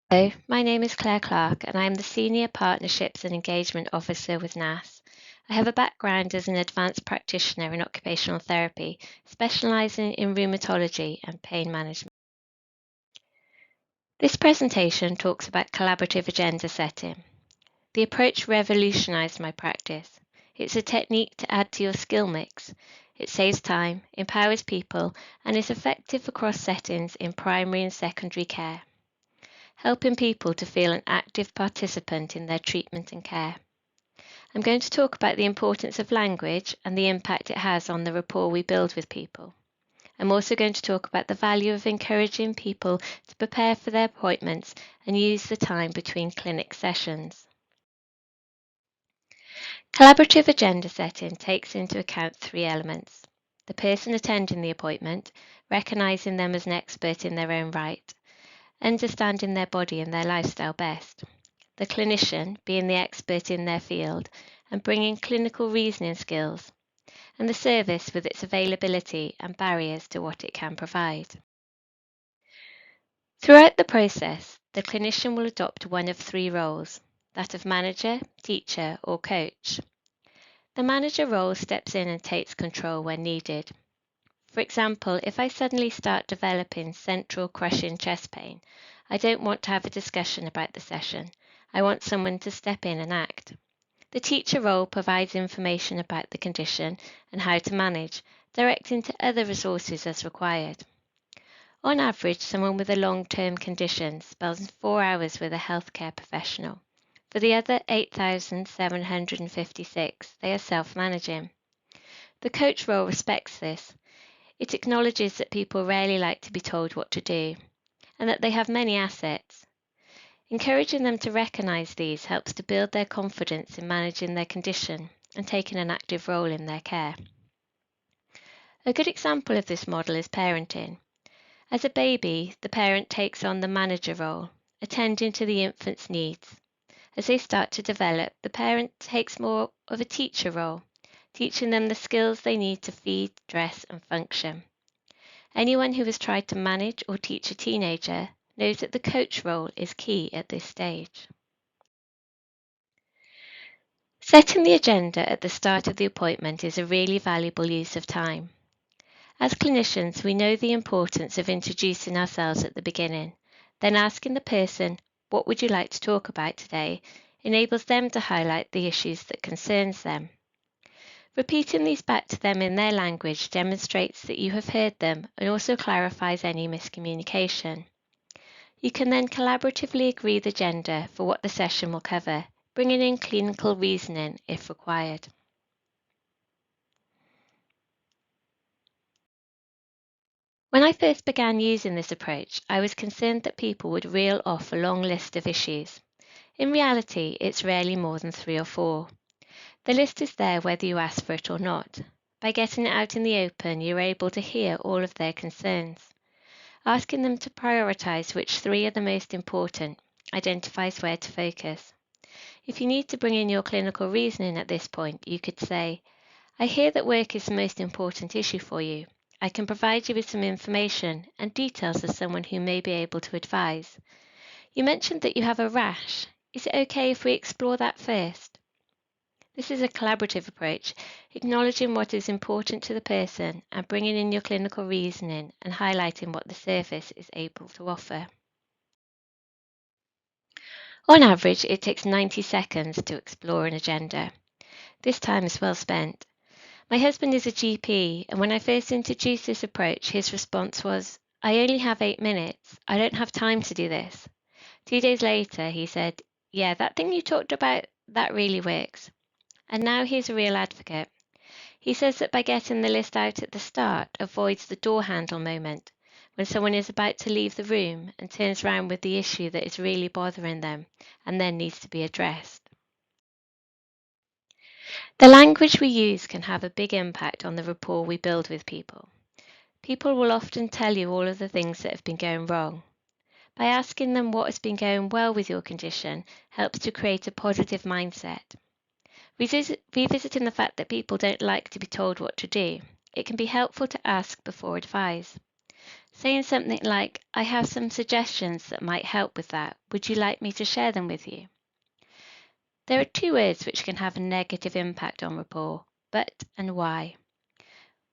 Hello, my name is Claire Clark and I am the Senior Partnerships and Engagement Officer with NASS. I have a background as an advanced practitioner in occupational therapy, specialising in rheumatology and pain management. This presentation talks about collaborative agenda setting. The approach revolutionised my practice. It's a technique to add to your skill mix. It saves time, empowers people, and is effective across settings in primary and secondary care, helping people to feel an active participant in their treatment and care. I'm going to talk about the importance of language and the impact it has on the rapport we build with people. I'm also going to talk about the value of encouraging people to prepare for their appointments and use the time between clinic sessions. Collaborative agenda setting takes into account three elements: the person attending the appointment, recognising them as an expert in their own right, understanding their body and their lifestyle best, the clinician being the expert in their field and bringing clinical reasoning skills, and the service with its availability and barriers to what it can provide. Throughout the process, the clinician will adopt one of three roles, that of manager, teacher, or coach. The manager role steps in and takes control when needed. For example, if I suddenly start developing central crushing chest pain, I don't want to have a discussion about the session. I want someone to step in and act. The teacher role provides information about the condition and how to manage, directing to other resources as required. On average, someone with a long-term condition spends 4 hours with a healthcare professional. For the other 8,756, they are self-managing. The coach role respects this. It acknowledges that people rarely like to be told what to do, and that they have many assets. Encouraging them to recognise these helps to build their confidence in managing their condition and taking an active role in their care. A good example of this model is parenting. As a baby, the parent takes on the manager role, attending to the infant's needs. As they start to develop, the parent takes more of a teacher role, teaching them the skills they need to feed, dress, and function. Anyone who has tried to manage or teach a teenager knows that the coach role is key at this stage. Setting the agenda at the start of the appointment is a really valuable use of time. As clinicians, we know the importance of introducing ourselves at the beginning, then asking the person, "What would you like to talk about today?" enables them to highlight the issues that concerns them. Repeating these back to them in their language demonstrates that you have heard them and also clarifies any miscommunication. You can then collaboratively agree the agenda for what the session will cover, bringing in clinical reasoning if required. When I first began using this approach, I was concerned that people would reel off a long list of issues. In reality, it's rarely more than 3 or 4. The list is there whether you ask for it or not. By getting it out in the open, you're able to hear all of their concerns. Asking them to prioritise which 3 are the most important identifies where to focus. If you need to bring in your clinical reasoning at this point, you could say, "I hear that work is the most important issue for you. I can provide you with some information and details as someone who may be able to advise. You mentioned that you have a rash. Is it okay if we explore that first?" This is a collaborative approach, acknowledging what is important to the person and bringing in your clinical reasoning and highlighting what the service is able to offer. On average, it takes 90 seconds to explore an agenda. This time is well spent. My husband is a GP, and when I first introduced this approach, his response was, "I only have 8 minutes. I don't have time to do this." 2 days later, he said, "Yeah, that thing you talked about, that really works." And now he's a real advocate. He says that by getting the list out at the start avoids the door handle moment, when someone is about to leave the room and turns around with the issue that is really bothering them and then needs to be addressed. The language we use can have a big impact on the rapport we build with people. People will often tell you all of the things that have been going wrong. By asking them what has been going well with your condition helps to create a positive mindset. Revisiting the fact that people don't like to be told what to do, it can be helpful to ask before advice. saying something like, "I have some suggestions that might help with that. Would you like me to share them with you?" There are two words which can have a negative impact on rapport: but and why.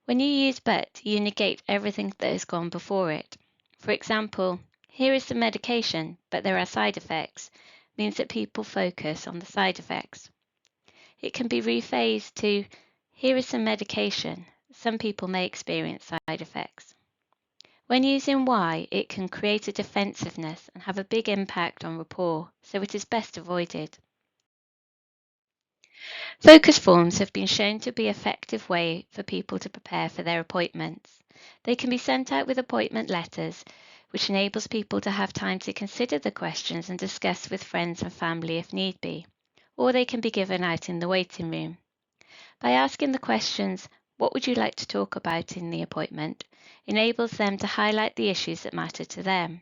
When you use but, you negate everything that has gone before it. For example, "Here is some medication, but there are side effects," means that people focus on the side effects. It can be rephrased to, "Here is some medication. Some people may experience side effects." When using why, it can create a defensiveness and have a big impact on rapport, so it is best avoided. Focus forms have been shown to be an effective way for people to prepare for their appointments. They can be sent out with appointment letters, which enables people to have time to consider the questions and discuss with friends and family if need be, or they can be given out in the waiting room. By asking the questions, "What would you like to talk about in the appointment?" enables them to highlight the issues that matter to them.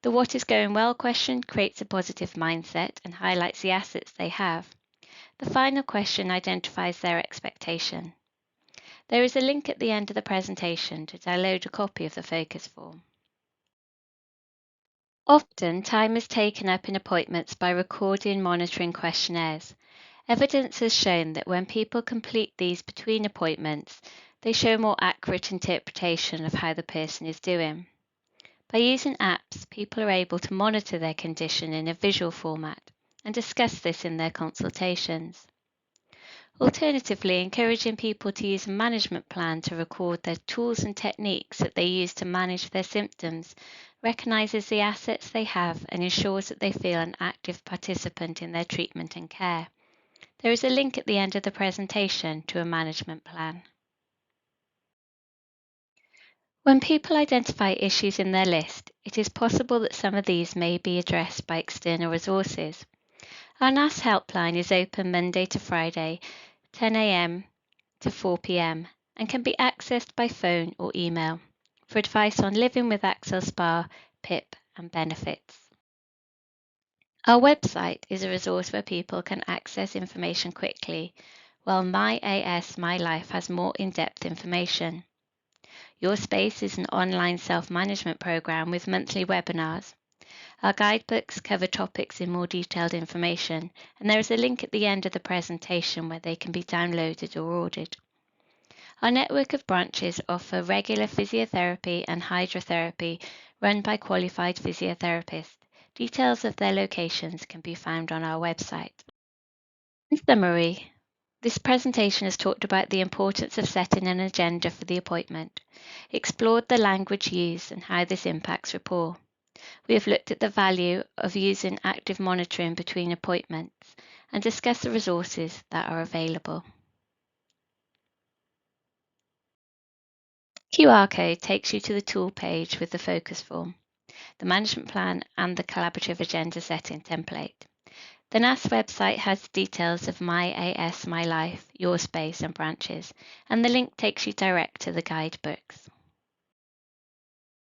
The "What is going well?" question creates a positive mindset and highlights the assets they have. The final question identifies their expectation. There is a link at the end of the presentation to download a copy of the focus form. Often, time is taken up in appointments by recording monitoring questionnaires. Evidence has shown that when people complete these between appointments, they show a more accurate interpretation of how the person is doing. By using apps, people are able to monitor their condition in a visual format and discuss this in their consultations. Alternatively, encouraging people to use a management plan to record their tools and techniques that they use to manage their symptoms recognizes the assets they have and ensures that they feel an active participant in their treatment and care. There is a link at the end of the presentation to a management plan. When people identify issues in their list, it is possible that some of these may be addressed by external resources. Our NASS helpline is open Monday to Friday, 10 a.m. to 4 p.m. and can be accessed by phone or email for advice on living with Axial SpA, PIP and benefits. Our website is a resource where people can access information quickly, while NASS My Life has more in-depth information. Your Space is an online self-management program with monthly webinars. Our guidebooks cover topics in more detailed information, and there is a link at the end of the presentation where they can be downloaded or ordered. Our network of branches offer regular physiotherapy and hydrotherapy run by qualified physiotherapists. Details of their locations can be found on our website. In summary, this presentation has talked about the importance of setting an agenda for the appointment, explored the language used and how this impacts rapport. We have looked at the value of using active monitoring between appointments and discussed the resources that are available. QR code takes you to the tool page with the focus form, the management plan and the collaborative agenda setting template. The NASS website has details of NASS My Life, Your Space and branches, and the link takes you direct to the guidebooks.